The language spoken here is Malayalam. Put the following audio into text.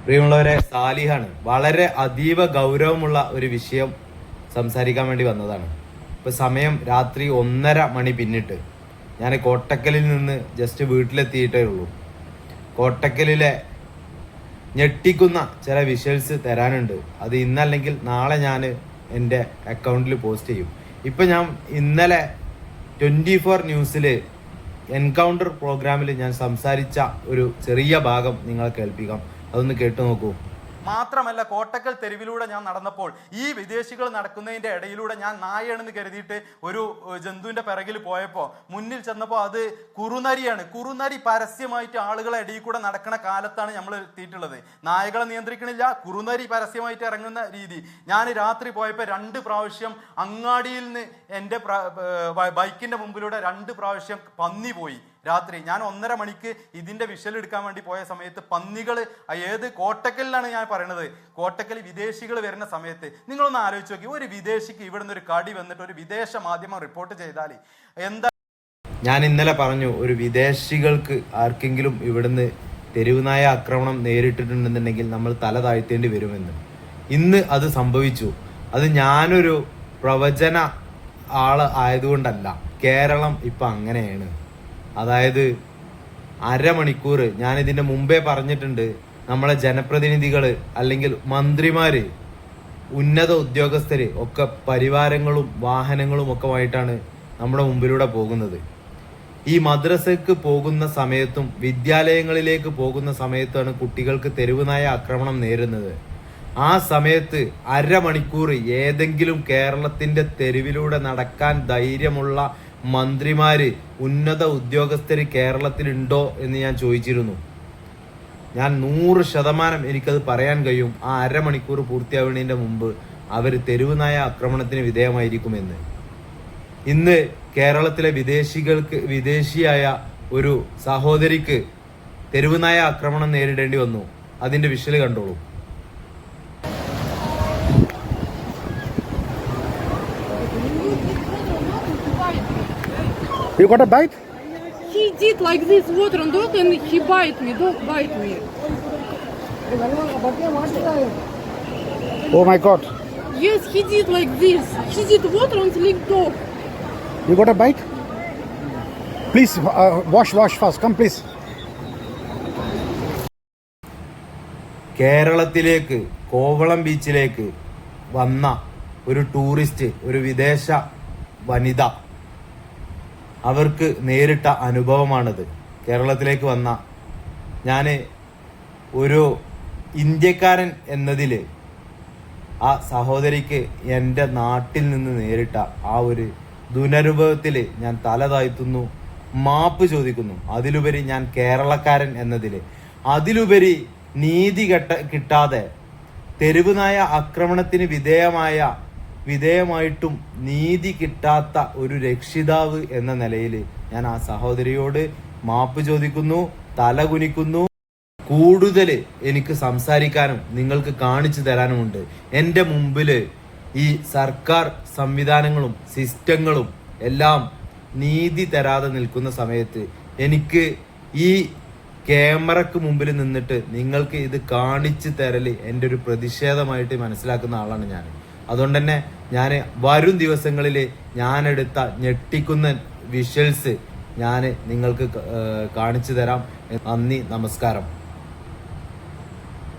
പ്രിയമുള്ളവരെ, സാലിഹാണ്. വളരെ അതീവ ഗൗരവമുള്ള ഒരു വിഷയം സംസാരിക്കാൻ വേണ്ടി വന്നതാണ്. ഇപ്പോൾ സമയം രാത്രി 1:30 മണി പിന്നിട്ട്. ഞാൻ കോട്ടക്കലിൽ നിന്ന് ജസ്റ്റ് വീട്ടിലെത്തിയിട്ടേ ഉള്ളൂ. കോട്ടക്കലിലെ ഞെട്ടിക്കുന്ന ചില വിഷ്വൽസ് തരാനുണ്ട്. അത് ഇന്നല്ലെങ്കിൽ നാളെ ഞാൻ എൻ്റെ അക്കൗണ്ടിൽ പോസ്റ്റ് ചെയ്യും. ഇപ്പം ഞാൻ ഇന്നലെ 24 ന്യൂസിൽ എൻകൗണ്ടർ പ്രോഗ്രാമിൽ ഞാൻ സംസാരിച്ച ഒരു ചെറിയ ഭാഗം നിങ്ങളെ കേൾപ്പിക്കാം. അതൊന്ന് കേട്ടു നോക്കൂ. മാത്രമല്ല, കോട്ടക്കൽ തെരുവിലൂടെ ഞാൻ നടന്നപ്പോൾ ഈ വിദേശികൾ നടക്കുന്നതിൻ്റെ ഇടയിലൂടെ ഞാൻ നായയാണെന്ന് കരുതിയിട്ട് ഒരു ജന്തുവിൻ്റെ പിറകിൽ പോയപ്പോൾ മുന്നിൽ ചെന്നപ്പോൾ അത് കുറുനരിയാണ്. കുറുനരി പരസ്യമായിട്ട് ആളുകളെ ഇടയിൽ കൂടെ നടക്കുന്ന കാലത്താണ് നമ്മൾ എത്തിയിട്ടുള്ളത്. നായകളെ നിയന്ത്രിക്കണില്ല, കുറുനരി പരസ്യമായിട്ട് ഇറങ്ങുന്ന രീതി. ഞാൻ രാത്രി പോയപ്പോൾ 2 പ്രാവശ്യം അങ്ങാടിയിൽ നിന്ന് എൻ്റെ ബൈക്കിൻ്റെ മുമ്പിലൂടെ 2 പ്രാവശ്യം പന്നി പോയി. രാത്രി ഞാൻ 1:30 മണിക്ക് ഇതിൻ്റെ വിഷ്വൽ എടുക്കാൻ വേണ്ടി പോയ സമയത്ത് പന്നികൾ, ഏത് കോട്ടക്കലിലാണ് ഞാൻ പറയണത്, കോട്ടക്കൽ വിദേശികൾ വരുന്ന സമയത്ത് നിങ്ങളൊന്ന് ആലോചിച്ച് നോക്കി. ഒരു വിദേശിക്ക് ഇവിടുന്ന് ഒരു കടി വന്നിട്ട് ഒരു വിദേശ മാധ്യമം റിപ്പോർട്ട് ചെയ്താൽ എന്താ? ഞാൻ ഇന്നലെ പറഞ്ഞു, ഒരു വിദേശികൾക്ക് ആർക്കെങ്കിലും ഇവിടുന്ന് തെരുവുനായ ആക്രമണം നേരിട്ടിട്ടുണ്ടെന്നുണ്ടെങ്കിൽ നമ്മൾ തല താഴ്ത്തേണ്ടി വരുമെന്ന്. ഇന്ന് അത് സംഭവിച്ചു. അത് ഞാനൊരു പ്രവചന ആള് ആയതുകൊണ്ടല്ല. കേരളം ഇപ്പം അങ്ങനെയാണ്. അതായത് അരമണിക്കൂർ, ഞാനിതിൻ്റെ മുമ്പേ പറഞ്ഞിട്ടുണ്ട്, നമ്മളെ ജനപ്രതിനിധികൾ അല്ലെങ്കിൽ മന്ത്രിമാർ, ഉന്നത ഉദ്യോഗസ്ഥർ ഒക്കെ പരിവാരങ്ങളും വാഹനങ്ങളും ഒക്കെ ആയിട്ടാണ് നമ്മുടെ മുമ്പിലൂടെ പോകുന്നത്. ഈ മദ്രസയ്ക്ക് പോകുന്ന സമയത്തും വിദ്യാലയങ്ങളിലേക്ക് പോകുന്ന സമയത്താണ് കുട്ടികൾക്ക് തെരുവുനായ ആക്രമണം നേരിടുന്നത്. ആ സമയത്ത് അരമണിക്കൂർ ഏതെങ്കിലും കേരളത്തിൻ്റെ തെരുവിലൂടെ നടക്കാൻ ധൈര്യമുള്ള മന്ത്രിമാര്, ഉന്നത ഉദ്യോഗസ്ഥർ കേരളത്തിലുണ്ടോ എന്ന് ഞാൻ ചോദിച്ചിരുന്നു. ഞാൻ 100% എനിക്കത് പറയാൻ കഴിയും. ആ അരമണിക്കൂർ പൂർത്തിയാവുന്നതിൻ്റെ മുമ്പ് അവർ തെരുവുനായ ആക്രമണത്തിന് വിധേയമായിരിക്കുമെന്ന്. ഇന്ന് കേരളത്തിലെ വിദേശിയായ ഒരു സഹോദരിക്ക് തെരുവുനായ ആക്രമണം നേരിടേണ്ടി വന്നു. അതിന്റെ വിഷ്വൽ കണ്ടോളൂ. You got a bite? He did like this water on dog and he bite me. Dog bite me. Oh my God. Yes, he did like this. He did water on the leg dog. You got a bite? Please wash fast. Come please. കേരളത്തിലേക്ക് കോവളം ബീച്ചിലേക്ക് വന്ന ഒരു ടൂറിസ്റ്റ്, ഒരു വിദേശ വനിത, അവർക്ക് നേരിട്ട അനുഭവമാണിത്. കേരളത്തിലേക്ക് വന്ന ഞാൻ ഒരു ഇന്ത്യക്കാരൻ എന്നതിൽ ആ സഹോദരിക്ക് എൻ്റെ നാട്ടിൽ നിന്ന് നേരിട്ട ആ ഒരു ദുരനുഭവത്തിൽ ഞാൻ തല താഴ്ത്തുന്നു, മാപ്പ് ചോദിക്കുന്നു. അതിലുപരി ഞാൻ കേരളക്കാരൻ എന്നതിൽ, അതിലുപരി നീതി കിട്ടാതെ തെരുവുനായ ആക്രമണത്തിന് വിധേയമായിട്ടും നീതി കിട്ടാത്ത ഒരു രക്ഷിതാവ് എന്ന നിലയിൽ ഞാൻ ആ സഹോദരിയോട് മാപ്പ് ചോദിക്കുന്നു, തല കുനിക്കുന്നു. കൂടുതൽ എനിക്ക് സംസാരിക്കാനും നിങ്ങൾക്ക് കാണിച്ചു തരാനുമുണ്ട്. എൻ്റെ മുമ്പിൽ ഈ സർക്കാർ സംവിധാനങ്ങളും സിസ്റ്റങ്ങളും എല്ലാം നീതി തരാതെ നിൽക്കുന്ന സമയത്ത് എനിക്ക് ഈ ക്യാമറക്ക് മുമ്പിൽ നിന്നിട്ട് നിങ്ങൾക്ക് ഇത് കാണിച്ചു തരൽ എൻ്റെ ഒരു പ്രതിഷേധമായിട്ട് മനസ്സിലാക്കുന്ന ആളാണ് ഞാൻ. അതുകൊണ്ട് തന്നെ ഞാൻ വരും ദിവസങ്ങളിൽ ഞാനെടുത്ത ഞെട്ടിക്കുന്ന വിഷ്വൽസ് ഞാൻ നിങ്ങൾക്ക് കാണിച്ചു തരാം. നന്ദി, നമസ്കാരം.